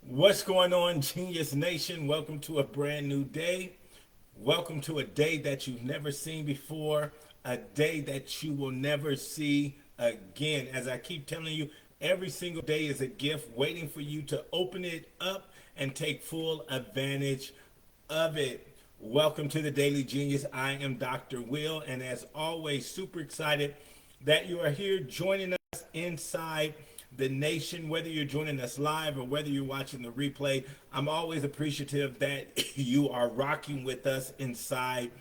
What's going on, Genius Nation? Welcome to a brand new day. Welcome to a day that you've never seen before, a day that you will never see again. As I keep telling you, every single day is a gift waiting for you to open it up and take full advantage of it. Welcome to the Daily Genius. I am Dr. Will, and as always, super excited that you are here joining us inside the nation, whether you're joining us live or whether you're watching the replay. I'm always appreciative that you are rocking with us inside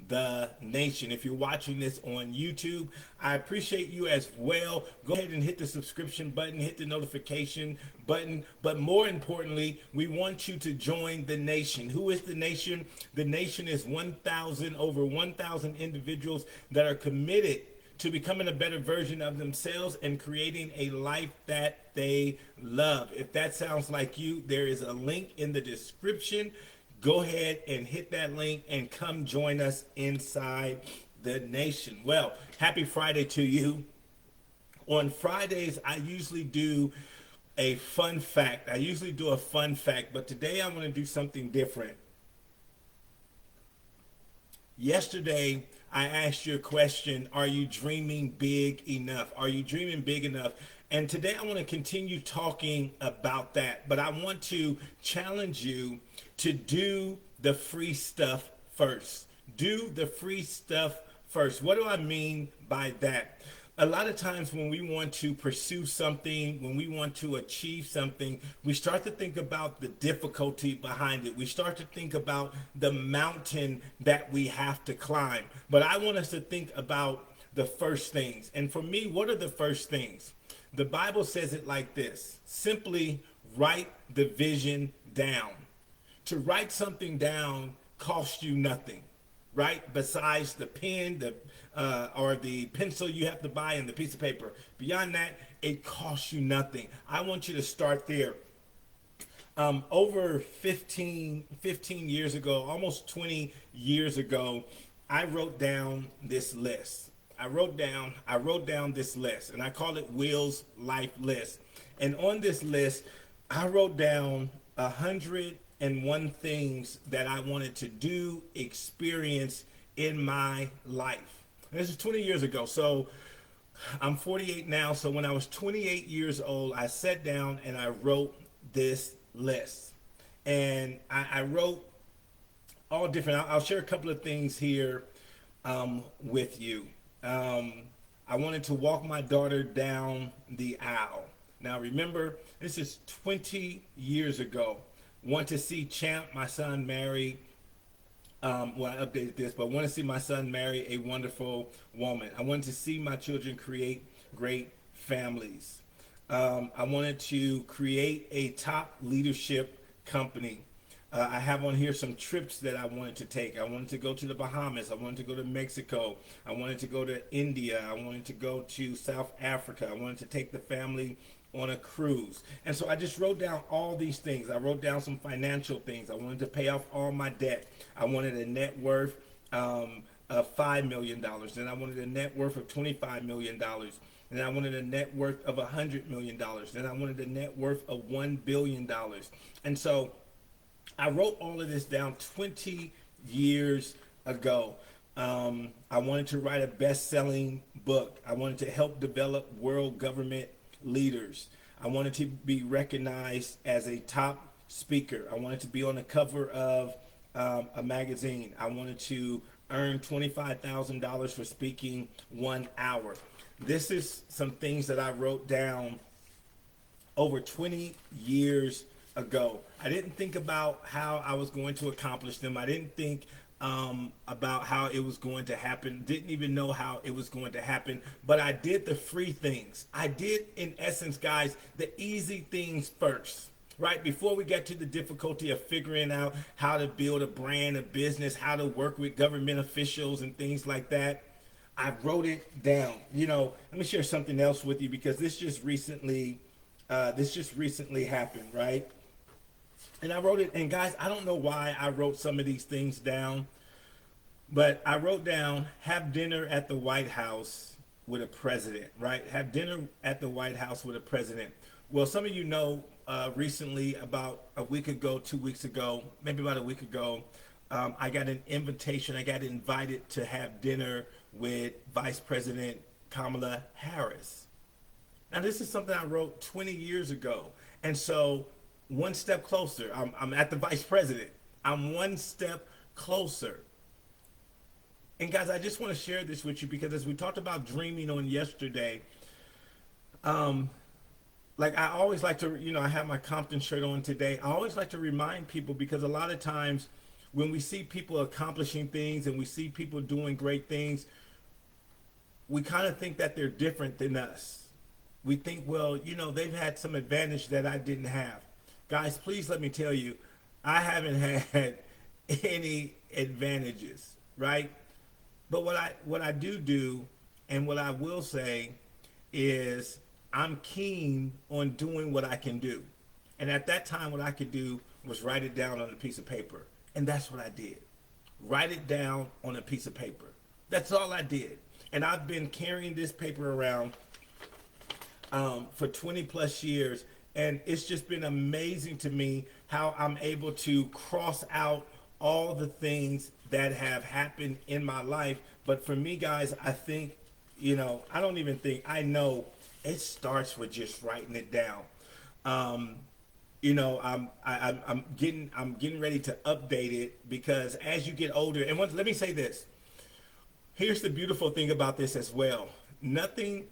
the nation. If you're watching this on YouTube, I appreciate you as well. Go ahead and hit the subscription button, hit the notification button. But more importantly, we want you to join the nation. Who is the nation? The nation is over 1,000 individuals that are committed to becoming a better version of themselves and creating a life that they love. If that sounds like you, there is a link in the description. Go ahead and hit that link and come join us inside the nation. Well, happy Friday to you. On Fridays, I usually do a fun fact. But today I want to do something different. Yesterday, I asked you a question: are you dreaming big enough? Are you dreaming big enough? And today I want to continue talking about that, but I want to challenge you to do the free stuff first. Do the free stuff first. What do I mean by that? A lot of times when we want to pursue something, when we want to achieve something, we start to think about the difficulty behind it. We start to think about the mountain that we have to climb. But I want us to think about the first things. And for me, what are the first things? The Bible says it like this: simply write the vision down. To write something down costs you nothing, right? Besides the pen, or the pencil you have to buy and the piece of paper. Beyond that, it costs you nothing. I want you to start there. Over 15 years ago, almost 20 years ago, I wrote down this list. I wrote down this list, and I call it Will's Life List. And on this list, I wrote down 101 things that I wanted to do, experience in my life. This is 20 years ago. So I'm 48 now. So when I was 28 years old, I sat down and I wrote this list. And I wrote all different. I'll share a couple of things here with you. I wanted to walk my daughter down the aisle. Now remember, this is 20 years ago. Want to see Champ, my son, marry. Well, I updated this, but I want to see my son marry a wonderful woman. I wanted to see my children create great families. I wanted to create a top leadership company. I have on here some trips that I wanted to take. I wanted to go to the Bahamas. I wanted to go to Mexico. I wanted to go to India. I wanted to go to South Africa. I wanted to take the family on a cruise. And so I just wrote down all these things. I wrote down some financial things. I wanted to pay off all my debt. I wanted a net worth of $5 million. Then I wanted a net worth of $25 million. Then I wanted a net worth of $100 million. Then I wanted a net worth of $1 billion. And so I wrote all of this down 20 years ago. I wanted to write a best-selling book. I wanted to help develop world government leaders. I wanted to be recognized as a top speaker. I wanted to be on the cover of a magazine. I wanted to earn $25,000 for speaking 1 hour. This is some things that I wrote down over 20 years ago. I didn't think about how I was going to accomplish them. I didn't think about how it was going to happen. Didn't even know how it was going to happen. But I did the free things. I did, in essence, guys, the easy things first. Right before we get to the difficulty of figuring out how to build a brand, a business, how to work with government officials and things like that, I wrote it down. You know, let me share something else with you, because this just recently happened, right? And I wrote it, and guys, I don't know why I wrote some of these things down, but I wrote down, have dinner at the White House with a president, right? Have dinner at the White House with a president. Well, some of you know recently, about a week ago, 2 weeks ago, maybe about a week ago, I got an invitation. I got invited to have dinner with Vice President Kamala Harris. Now, this is something I wrote 20 years ago. And so, one step closer, I'm at the vice president. I'm one step closer. And guys, I just want to share this with you because as we talked about dreaming on yesterday, like I always like to, I have my Compton shirt on today. I always like to remind people because a lot of times when we see people accomplishing things and we see people doing great things, we kind of think that they're different than us. We think, well, they've had some advantage that I didn't have. Guys, please let me tell you, I haven't had any advantages, right? But what I do and what I will say is I'm keen on doing what I can do. And at that time, what I could do was write it down on a piece of paper. And that's what I did. Write it down on a piece of paper. That's all I did. And I've been carrying this paper around for 20 plus years. And it's just been amazing to me how I'm able to cross out all the things that have happened in my life. But for me, guys, I think, I don't even think, I know it starts with just writing it down. I'm getting ready to update it because as you get older, and let me say this. Here's the beautiful thing about this as well. Nothing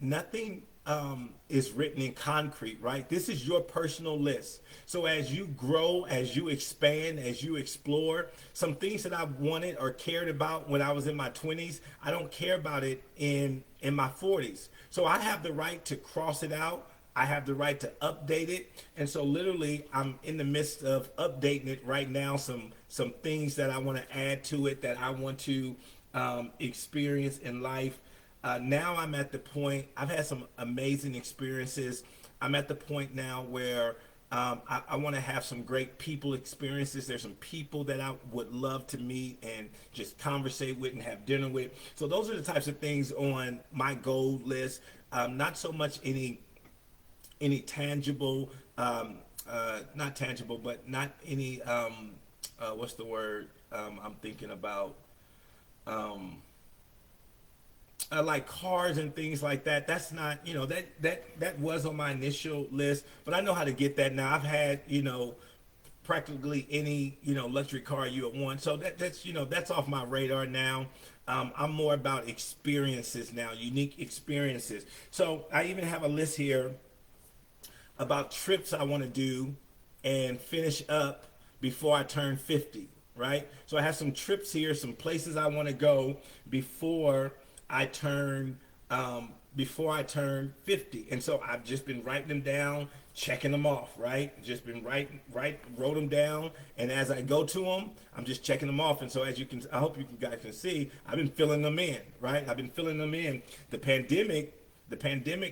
is written in concrete, right? This is your personal list. So as you grow, as you expand, as you explore, some things that I wanted or cared about when I was in my 20s, I don't care about it in my 40s. So I have the right to cross it out. I have the right to update it. And so literally I'm in the midst of updating it right now. Some things that I want to add to it that I want to experience in life. Now I'm at the point, I've had some amazing experiences. I'm at the point now where I want to have some great people experiences. There's some people that I would love to meet and just conversate with and have dinner with. So those are the types of things on my goal list. Not so much any tangible, not tangible, but not any, what's the word I'm thinking about? Like cars and things like that. That's not, that was on my initial list, but I know how to get that now. I've had, practically any, luxury car you would want. So that's off my radar now. I'm more about experiences now, unique experiences. So I even have a list here about trips I want to do and finish up before I turn 50, right? So I have some trips here, some places I want to go before I turn 50. And so I've just been writing them down, checking them off, right? Just been wrote them down. And as I go to them, I'm just checking them off. And so as you can, I hope you guys can see, I've been filling them in, right? I've been filling them in. The pandemic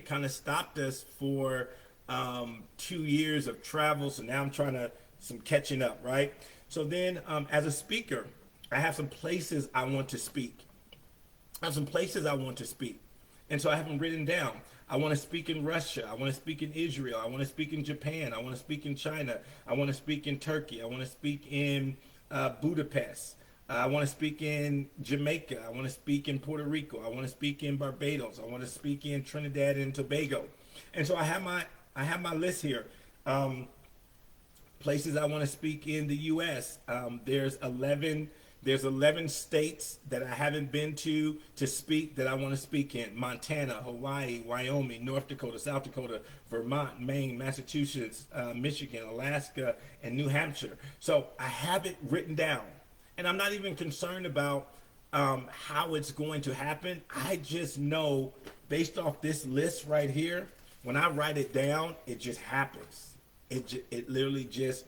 kind of stopped us for 2 years of travel. So now I'm trying some catching up, right? So then as a speaker, I have some places I want to speak. And so I have them written down. I want to speak in Russia. I want to speak in Israel. I want to speak in Japan. I want to speak in China. I want to speak in Turkey. I want to speak in Budapest. I want to speak in Jamaica. I want to speak in Puerto Rico. I want to speak in Barbados. I want to speak in Trinidad and Tobago. And so I have my list here. Places I want to speak in the U.S. There's 11 states that I haven't been to speak that I want to speak in. Montana, Hawaii, Wyoming, North Dakota, South Dakota, Vermont, Maine, Massachusetts, Michigan, Alaska, and New Hampshire. So I have it written down. And I'm not even concerned about how it's going to happen. I just know based off this list right here, when I write it down, it just happens. It literally just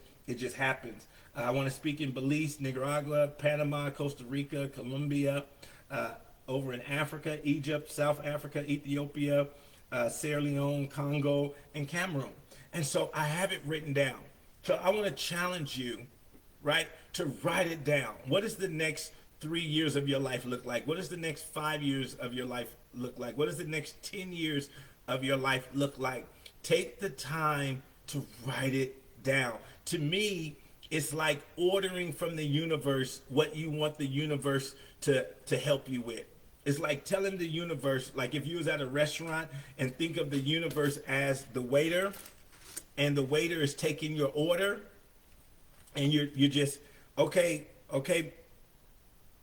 happens. I want to speak in Belize, Nicaragua, Panama, Costa Rica, Colombia, over in Africa, Egypt, South Africa, Ethiopia, Sierra Leone, Congo, and Cameroon. And so I have it written down. So I want to challenge you, right, to write it down. What is the next 3 years of your life look like? What does the next 5 years of your life look like? What does the next 10 years of your life look like? Take the time to write it down. To me, it's like ordering from the universe what you want the universe to help you with. It's like telling the universe, like if you was at a restaurant and think of the universe as the waiter, and the waiter is taking your order, and you're just, okay,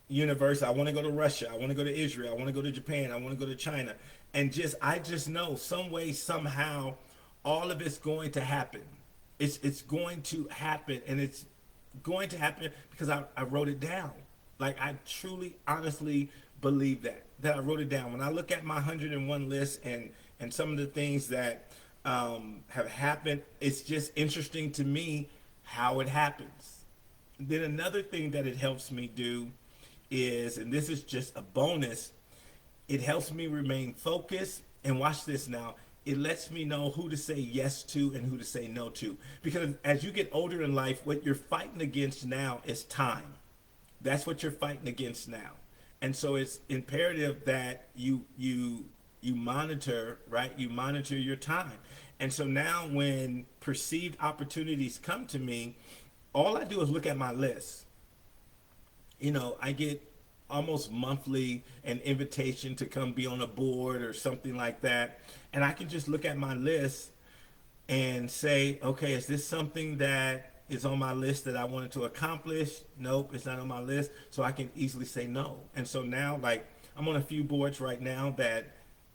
universe, I want to go to Russia, I want to go to Israel, I want to go to Japan, I want to go to China, and I just know some way, somehow, all of it's going to happen. It's going to happen, and it's going to happen because I wrote it down. Like, I truly, honestly believe that I wrote it down. When I look at my 101 list and some of the things that have happened, it's just interesting to me how it happens. Then another thing that it helps me do is, and this is just a bonus, it helps me remain focused. And watch this now, it lets me know who to say yes to and who to say no to. Because as you get older in life, what you're fighting against now is time. That's what you're fighting against now. And so it's imperative that you monitor, right? You monitor your time. And so now when perceived opportunities come to me, all I do is look at my list. I get almost monthly an invitation to come be on a board or something like that. And I can just look at my list and say, okay, is this something that is on my list that I wanted to accomplish? Nope, it's not on my list. So I can easily say no. And so now, like, I'm on a few boards right now that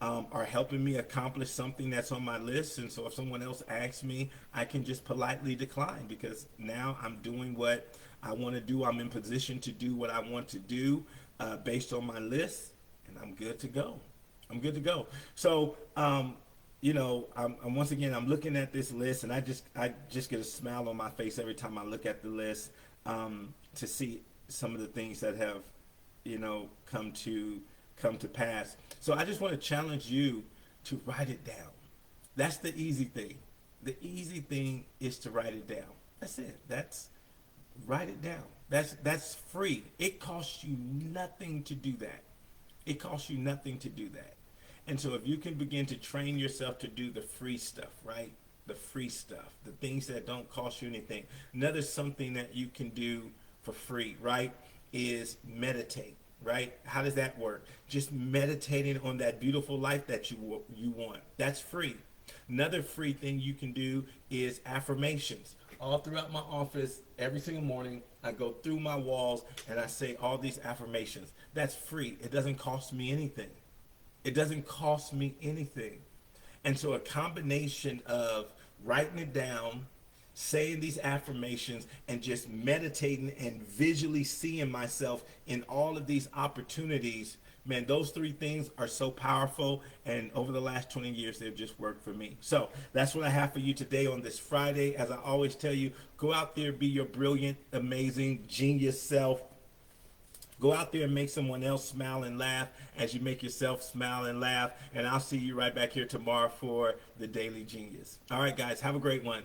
are helping me accomplish something that's on my list. And so if someone else asks me, I can just politely decline, because now I'm doing what I want to do. I'm in position to do what I want to do based on my list, and I'm good to go. I'm good to go. So, I'm once again, I'm looking at this list, and I just get a smile on my face every time I look at the list to see some of the things that have, come to pass. So I just want to challenge you to write it down. That's the easy thing. The easy thing is to write it down. That's it. Write it down. That's free. It costs you nothing to do that. It costs you nothing to do that. And so if you can begin to train yourself to do the free stuff, right? The free stuff, the things that don't cost you anything. Another something that you can do for free, right, is meditate, right? How does that work? Just meditating on that beautiful life that you want. That's free. Another free thing you can do is affirmations. All throughout my office, every single morning, I go through my walls and I say all these affirmations. That's free. It doesn't cost me anything. It doesn't cost me anything. And so a combination of writing it down, saying these affirmations, and just meditating and visually seeing myself in all of these opportunities, man, those three things are so powerful. And over the last 20 years, they've just worked for me. So that's what I have for you today on this Friday. As I always tell you, go out there, be your brilliant, amazing, genius self. Go out there and make someone else smile and laugh as you make yourself smile and laugh. And I'll see you right back here tomorrow for the Daily Genius. All right, guys, have a great one.